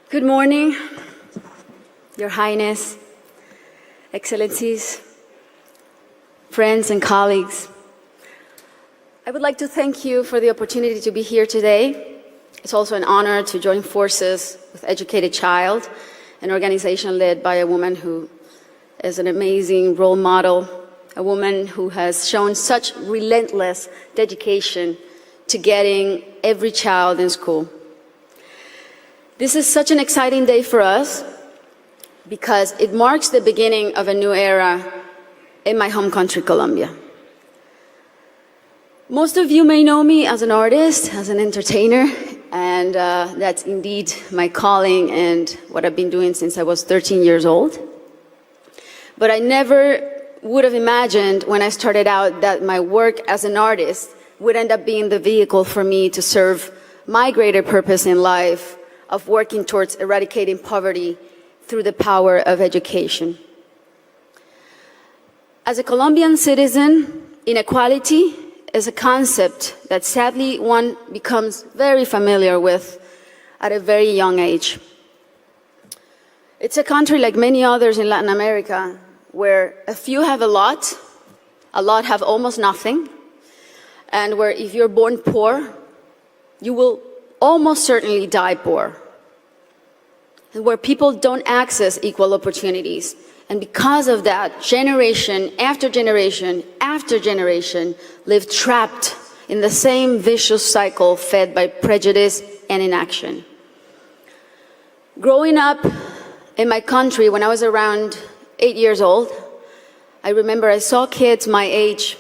Good morning, Your Highness, Excellencies, friends and colleagues. I would like to thank you for the opportunity to be here today. It's also an honor to join forces with Educated Child, an organization led by a woman who is an amazing role model, a woman who has shown such relentless dedication to getting every child in school. This is such an exciting day for us because it marks the beginning of a new era in my home country, Colombia. Most of you may know me as an artist, as an entertainer, and that's indeed my calling and what I've been doing since I was 13 years old. But I never would have imagined when I started out that my work as an artist would end up being the vehicle for me to serve my greater purpose in life of working towards eradicating poverty through the power of education. As a Colombian citizen, inequality is a concept that sadly one becomes very familiar with at a very young age. It's a country like many others in Latin America where a few have a lot have almost nothing, and where if you're born poor, you will almost certainly die poor, and where people don't access equal opportunities. And because of that, generation after generation after generation live trapped in the same vicious cycle fed by prejudice and inaction. Growing up in my country when I was around 8 years old, I remember I saw kids my age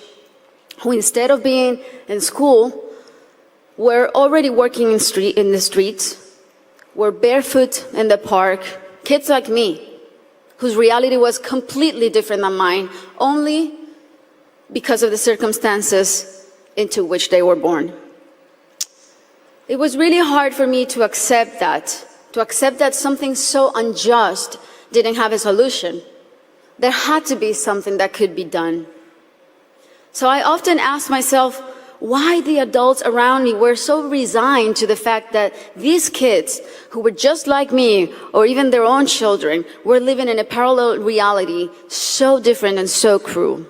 who, instead of being in school, were already working in the streets, were barefoot in the park, kids like me, whose reality was completely different than mine, only because of the circumstances into which they were born. It was really hard for me to accept that something so unjust didn't have a solution. There had to be something that could be done. So I often asked myself why the adults around me were so resigned to the fact that these kids, who were just like me, or even their own children, were living in a parallel reality so different and so cruel.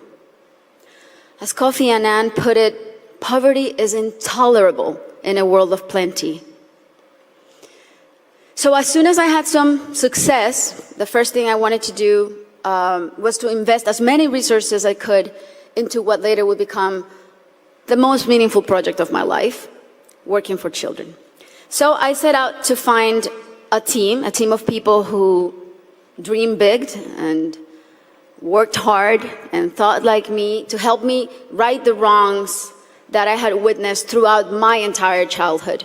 As Kofi Annan put it, poverty is intolerable in a world of plenty. So as soon as I had some success, the first thing I wanted to do was to invest as many resources as I could into what later would become the most meaningful project of my life, working for children. So I set out to find a team of people who dream big and worked hard and thought like me to help me right the wrongs that I had witnessed throughout my entire childhood.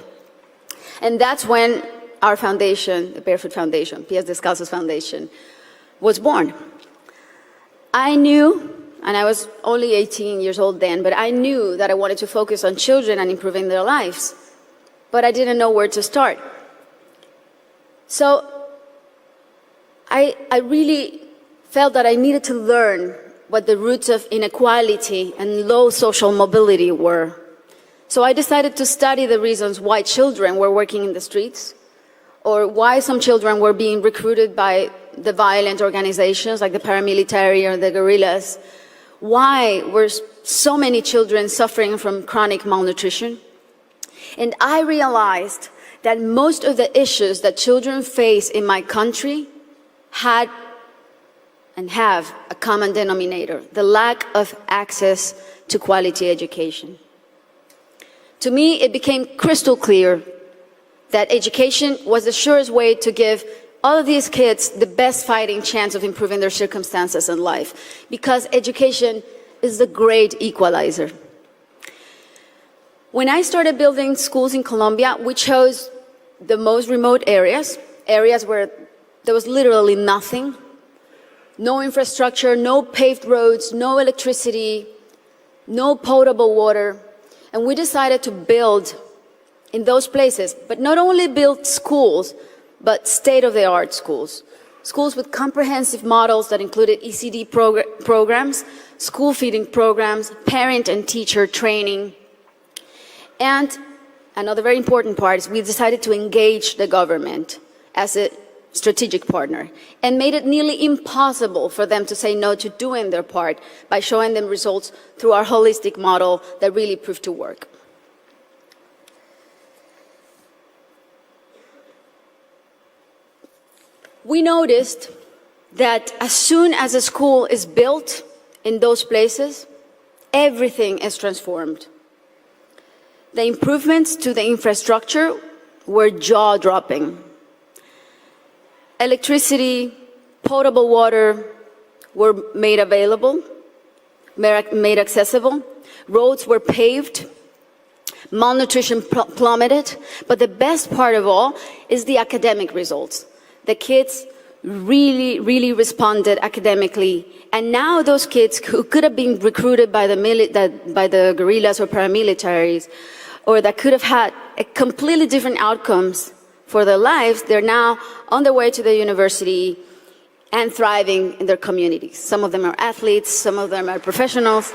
And that's when our foundation, the Barefoot Foundation, Pies Descalzos Foundation, was born. I knew, and I was only 18 years old then, but I knew that I wanted to focus on children and improving their lives, but I didn't know where to start. So I really felt that I needed to learn what the roots of inequality and low social mobility were. So I decided to study the reasons why children were working in the streets, or why some children were being recruited by the violent organizations like the paramilitary or the guerrillas. Why were so many children suffering from chronic malnutrition? And I realized that most of the issues that children face in my country had and have a common denominator: the lack of access to quality education. To me, it became crystal clear that education was the surest way to give all of these kids the best fighting chance of improving their circumstances in life, because education is the great equalizer. When I started building schools in Colombia, we chose the most remote areas where there was literally nothing, no infrastructure, no paved roads, no electricity, no potable water. And we decided to build in those places, but not only build schools, but state-of-the-art schools. Schools with comprehensive models that included ECD programs, school feeding programs, parent and teacher training. And another very important part is we decided to engage the government as a strategic partner and made it nearly impossible for them to say no to doing their part by showing them results through our holistic model that really proved to work. We noticed that as soon as a school is built in those places, everything is transformed. The improvements to the infrastructure were jaw-dropping. Electricity, potable water were made available, made accessible. Roads were paved. Malnutrition plummeted. But the best part of all is the academic results. The kids really responded academically. And now those kids who could have been recruited by the guerrillas or paramilitaries, or that could have had a completely different outcomes for their lives, they're now on their way to the university and thriving in their communities. Some of them are athletes, some of them are professionals.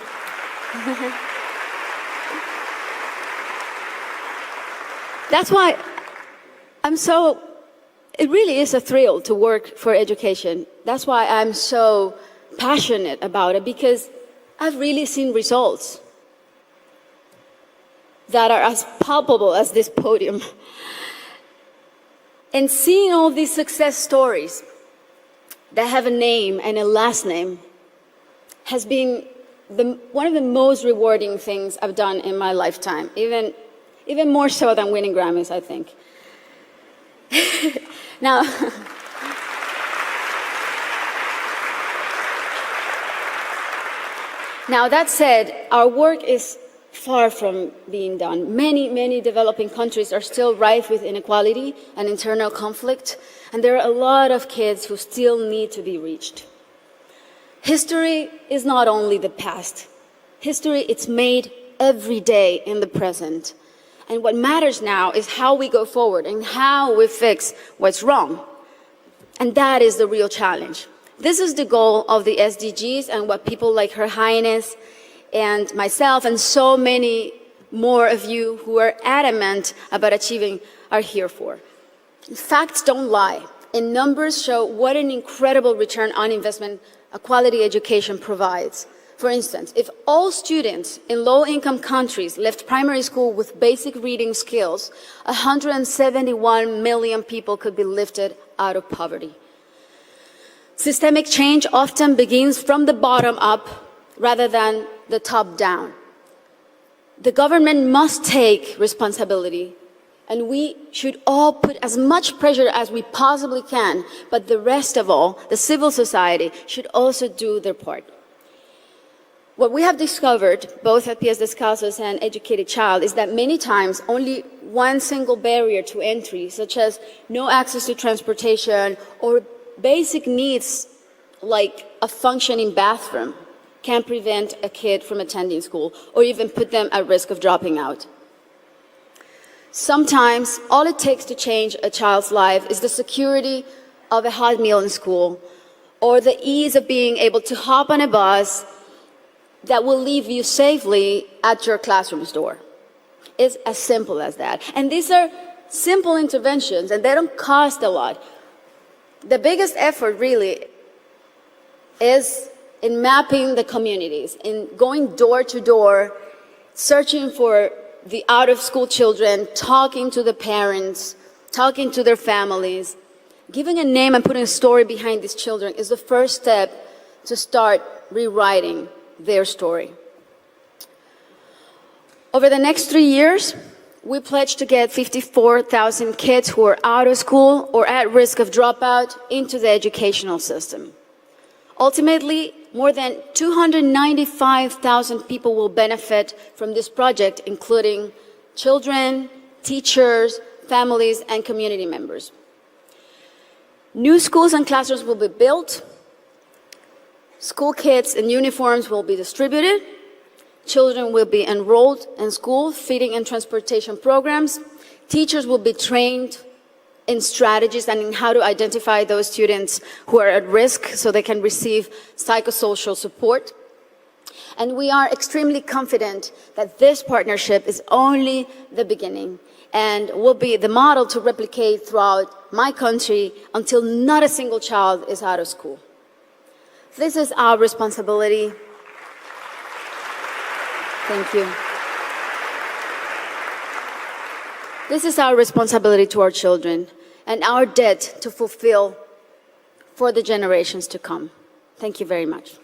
That's why it really is a thrill to work for education. That's why I'm so passionate about it, because I've really seen results that are as palpable as this podium. And seeing all these success stories that have a name and a last name has been one of the most rewarding things I've done in my lifetime, even more so than winning Grammys, I think. Now, that said, our work is far from being done. Many developing countries are still rife with inequality and internal conflict, and there are a lot of kids who still need to be reached. History is not only the past. History is made every day in the present. And what matters now is how we go forward and how we fix what's wrong. And that is the real challenge. This is the goal of the SDGs and what people like Her Highness and myself and so many more of you who are adamant about achieving are here for. Facts don't lie, and numbers show what an incredible return on investment a quality education provides. For instance, if all students in low-income countries left primary school with basic reading skills, 171 million people could be lifted out of poverty. Systemic change often begins from the bottom up rather than the top down. The government must take responsibility, and we should all put as much pressure as we possibly can, but the rest of all, the civil society, should also do their part. What we have discovered, both at Pies Descalzos and Educated Child, is that many times only one single barrier to entry, such as no access to transportation or basic needs like a functioning bathroom, can prevent a kid from attending school or even put them at risk of dropping out. Sometimes all it takes to change a child's life is the security of a hot meal in school or the ease of being able to hop on a bus that will leave you safely at your classroom's door. It's as simple as that. And these are simple interventions, and they don't cost a lot. The biggest effort really is in mapping the communities, in going door to door, searching for the out-of-school children, talking to the parents, talking to their families. Giving a name and putting a story behind these children is the first step to start rewriting their story. Over the next 3 years, we pledge to get 54,000 kids who are out of school or at risk of dropout into the educational system. Ultimately, more than 295,000 people will benefit from this project, including children, teachers, families, and community members. New schools and classrooms will be built. School kits and uniforms will be distributed. Children will be enrolled in school, feeding and transportation programs. Teachers will be trained in strategies and in how to identify those students who are at risk so they can receive psychosocial support. And we are extremely confident that this partnership is only the beginning. and will be the model to replicate throughout my country until not a single child is out of school. This is our responsibility. Thank you. This is our responsibility to our children and our debt to fulfill for the generations to come. Thank you very much.